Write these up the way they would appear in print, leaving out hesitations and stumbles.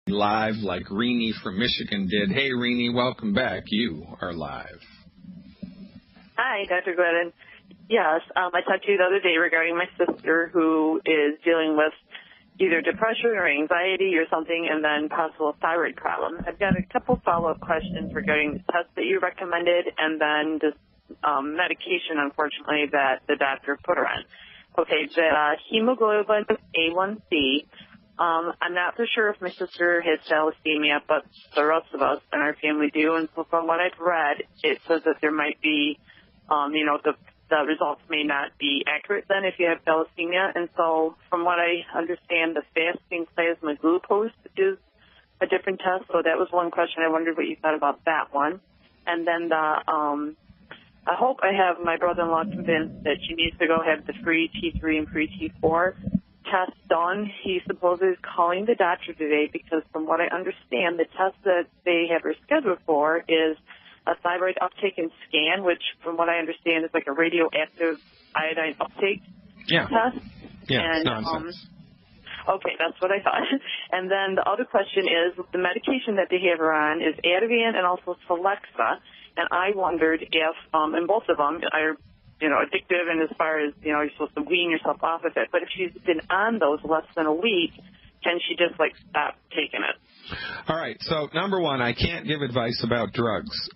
live like Renie from Michigan did. Hey, Renie, welcome back. You are live. Hi, Dr. Glennon. Yes, I talked to you the other day regarding my sister who is dealing with either depression or anxiety or something, and then possible thyroid problem. I've got a couple follow-up questions regarding the test that you recommended and then this medication, unfortunately, that the doctor put her on. Okay, the hemoglobin A1C, I'm not for sure if my sister has thalassemia, but the rest of us in our family do. And so from what I've read, it says that there might be, the results may not be accurate then if you have thalassemia. And so from what I understand, the fasting plasma glucose is a different test. So that was one question. I wondered what you thought about that one. And then I hope I have my brother-in-law convinced that she needs to go have the free T3 and free T4 test done. He supposedly is calling the doctor today because from what I understand, the test that they have her scheduled for is a thyroid uptake and scan, which from what I understand is like a radioactive iodine uptake test. Yeah, and, it's nonsense. Okay, that's what I thought. And then the other question is the medication that they have her on is Ativan and also Celexa. And I wondered if, and both of them are, addictive, and as far as, you're supposed to wean yourself off of it. But if she's been on those less than a week, can she just, stop taking it? All right. So, number one, I can't give advice about drugs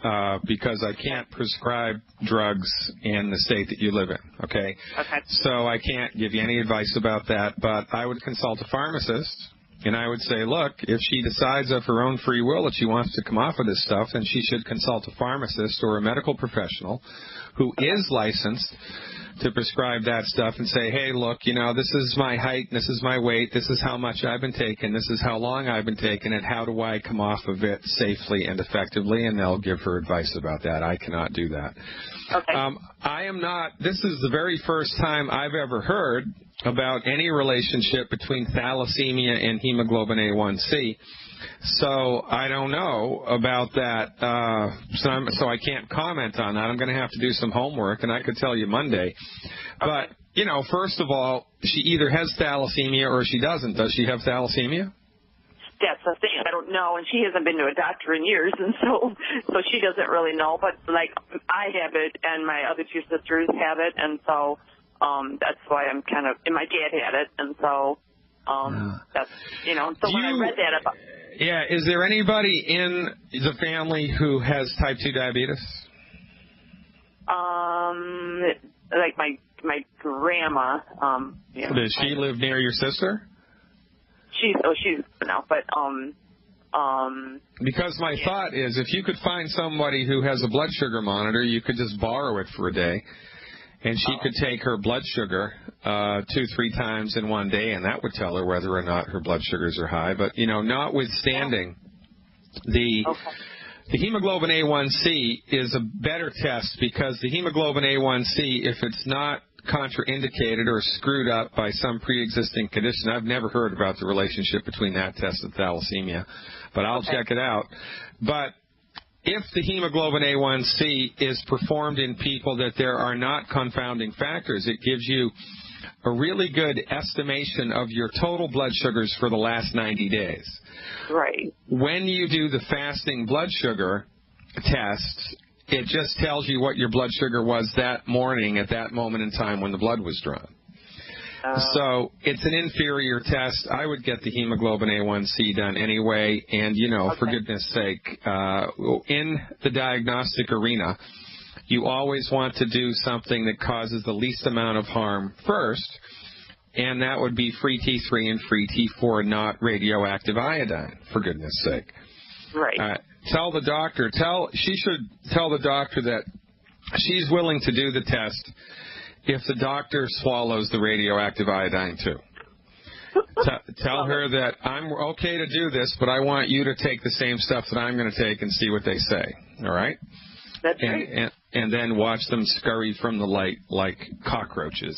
because I can't prescribe drugs in the state that you live in, okay? Okay. So I can't give you any advice about that, but I would consult a pharmacist, and I would say, look, if she decides of her own free will that she wants to come off of this stuff, then she should consult a pharmacist or a medical professional who is licensed to prescribe that stuff and say, hey, look, this is my height, this is my weight, this is how much I've been taking, this is how long I've been taking it, how do I come off of it safely and effectively, and they'll give her advice about that. I cannot do that. Okay. This is the very first time I've ever heard about any relationship between thalassemia and hemoglobin A1C. So I don't know about that, so I can't comment on that. I'm going to have to do some homework, and I could tell you Monday. Okay. But, first of all, she either has thalassemia or she doesn't. Does she have thalassemia? That's the thing. I don't know, and she hasn't been to a doctor in years, and so she doesn't really know. But, I have it, and my other two sisters have it, and so that's why I'm kind of – and my dad had it, and so that's – so when I read that about – Yeah, is there anybody in the family who has type 2 diabetes? My grandma. Does she live near your sister? She's no, but Because my thought is, if you could find somebody who has a blood sugar monitor, you could just borrow it for a day, and she could take her blood sugar 2-3 times in one day, and that would tell her whether or not her blood sugars are high. But, notwithstanding, the hemoglobin A1C is a better test because the hemoglobin A1C, if it's not contraindicated or screwed up by some pre-existing condition, I've never heard about the relationship between that test and thalassemia, but I'll check it out. But if the hemoglobin A1C is performed in people that there are not confounding factors, it gives you a really good estimation of your total blood sugars for the last 90 days. Right. When you do the fasting blood sugar test, it just tells you what your blood sugar was that morning at that moment in time when the blood was drawn. So it's an inferior test. I would get the hemoglobin A1C done anyway. And, for goodness sake, in the diagnostic arena, you always want to do something that causes the least amount of harm first, and that would be free T3 and free T4, not radioactive iodine, for goodness sake. Right. Tell the doctor, she should tell the doctor that she's willing to do the test if the doctor swallows the radioactive iodine too. Tell her that I'm okay to do this, but I want you to take the same stuff that I'm going to take and see what they say. All right? That's right. And then watch them scurry from the light like cockroaches.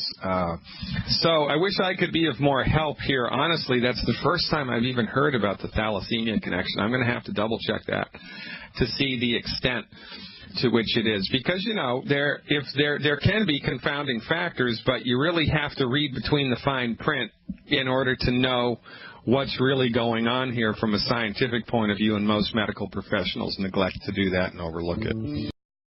So I wish I could be of more help here. Honestly, that's the first time I've even heard about the thalassemia connection. I'm going to have to double-check that to see the extent to which it is. Because, there can be confounding factors, but you really have to read between the fine print in order to know what's really going on here from a scientific point of view, and most medical professionals neglect to do that and overlook it.